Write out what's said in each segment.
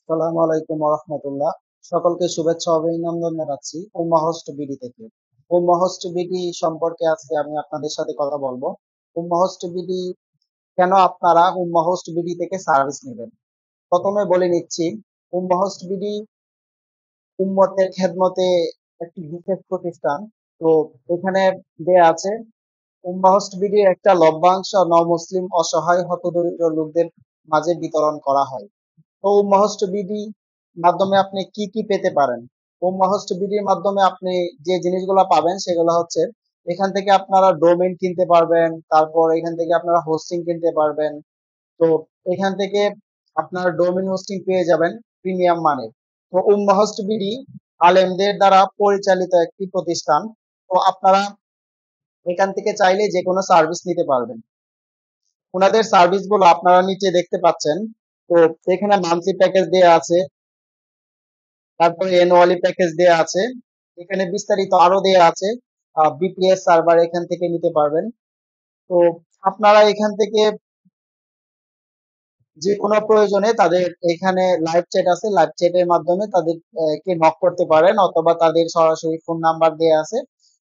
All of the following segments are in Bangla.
আসসালামু আলাইকুম রহমতুল্লাহ। সকলকে শুভেচ্ছা ও অভিনন্দন জানাচ্ছি উম্মা হোস্ট বিডি থেকে। উম্মা হোস্ট বিডি সম্পর্কে আজকে আমি আপনাদের সাথে কথা বলবো। উম্মা হোস্ট বিডি, কেন আপনারা উম্মা হোস্ট বিডি থেকে সার্ভিস নেবেন। প্রথমে বলে নিচ্ছি, উম্মা হোস্ট বিডি উম্মতের খেদমতে একটি বিশেষ প্রতিষ্ঠান। তো এখানে দেয়া আছে, উম্মা হোস্ট বিডির একটা লভ্যাংশ নমুসলিম অসহায় হতদরিদ্র লোকদের মাঝে বিতরণ করা হয়। তো উম্মাহস্ট বিডি মাধ্যমে আপনি কি কি পেতে পারেন। উম্মাহস্ট বিডির মাধ্যমে আপনি যে জিনিসগুলো পাবেন সেগুলো হচ্ছে, এখান থেকে আপনারা ডোমেইন কিনতে পারবেন, তারপর এখান থেকে আপনারা হোস্টিং কিনতে পারবেন। তো এখান থেকে আপনার ডোমেইন হোস্টিং পেয়ে যাবেন প্রিমিয়াম মানে। তো উম্মাহস্ট বিডি আলেমদের দ্বারা পরিচালিত একটি প্রতিষ্ঠান। তো আপনারা এখান থেকে চাইলে যে কোনো সার্ভিস নিতে পারবেন। ওনাদের সার্ভিস গুলো আপনারা নিচে দেখতে পাচ্ছেন। তো এখানে মান্থলি প্যাকেজ দেয়া আছে, তারপরে অ্যানুয়ালি প্যাকেজ দেয়া আছে, এখানে বিস্তারিত আরো দেয়া আছে। বিপিএস সার্ভার এখান থেকে নিতে পারবেন। তো আপনারা এখান থেকে যে কোনো প্রয়োজনে তাদের এখানে লাইভ চ্যাট আছে, লাইভ চ্যাটের মাধ্যমে তাদের কে নক করতে পারেন, অথবা তাদের সরাসরি ফোন নাম্বার দেয়া আছে,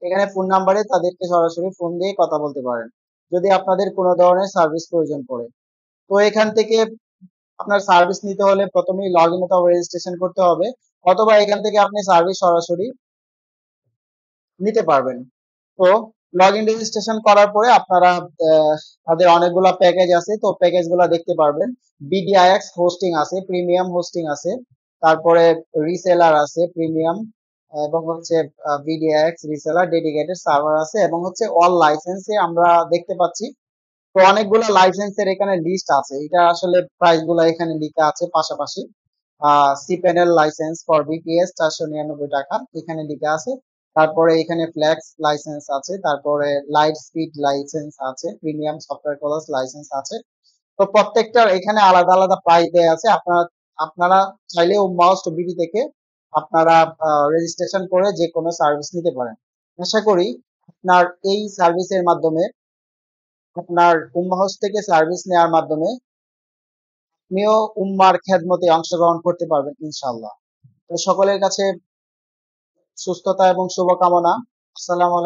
এখানে ফোন নাম্বারে তাদেরকে সরাসরি ফোন দিয়ে কথা বলতে পারেন যদি আপনাদের কোনো ধরনের সার্ভিস প্রয়োজন পড়ে। তো এখান থেকে আপনার সার্ভিস নিতে হলে প্রথমেই লগ ইন অথবা রেজিস্ট্রেশন করতে হবে, অথবা এখান থেকে আপনি সার্ভিস সরাসরি নিতে পারবেন। তো লগ ইন রেজিস্ট্রেশন করার পরে আপনারা তাদের অনেকগুলা প্যাকেজ আছে, তো প্যাকেজ গুলা দেখতে পারবেন। বিডিআইএক্স হোস্টিং আছে, প্রিমিয়াম হোস্টিং আছে, তারপরে রিসেলার আছে প্রিমিয়াম, এবং হচ্ছে বিডিআইএক্স রিসেলার, ডেডিকেটেড সার্ভার আছে, এবং হচ্ছে অল লাইসেন্সে আমরা দেখতে পাচ্ছি। তো অনেকগুলো লাইসেন্সের এখানে লিস্ট আছে, এটা আসলে প্রাইস গুলা এখানে লেখা আছে পাশাপাশি। C panel license for VPS 499 টাকা এখানে লেখা আছে। তারপরে এখানে ফ্ল্যাক্স লাইসেন্স আছে, তারপরে লাইট স্পিড লাইসেন্স আছে, প্রিমিয়াম সফটওয়্যার ক্লাস লাইসেন্স আছে। তো প্রত্যেকটার এখানে আলাদা আলাদা প্রাইস দেয়া আছে। আপনারা আপনারা চাইলে মাউস্ট বিডি থেকে আপনারা রেজিস্ট্রেশন করে যে কোনো সার্ভিস নিতে পারেন। আশা করি আপনার এই সার্ভিসের মাধ্যমে, আপনার উম্মা হাউস থেকে সার্ভিস নেওয়ার মাধ্যমে আপনিও উম্মার খেদমতে অংশগ্রহণ করতে পারবেন ইনশাআল্লাহ। তো সকলের কাছে সুস্থতা এবং শুভকামনা। আসসালামু আলাইকুম।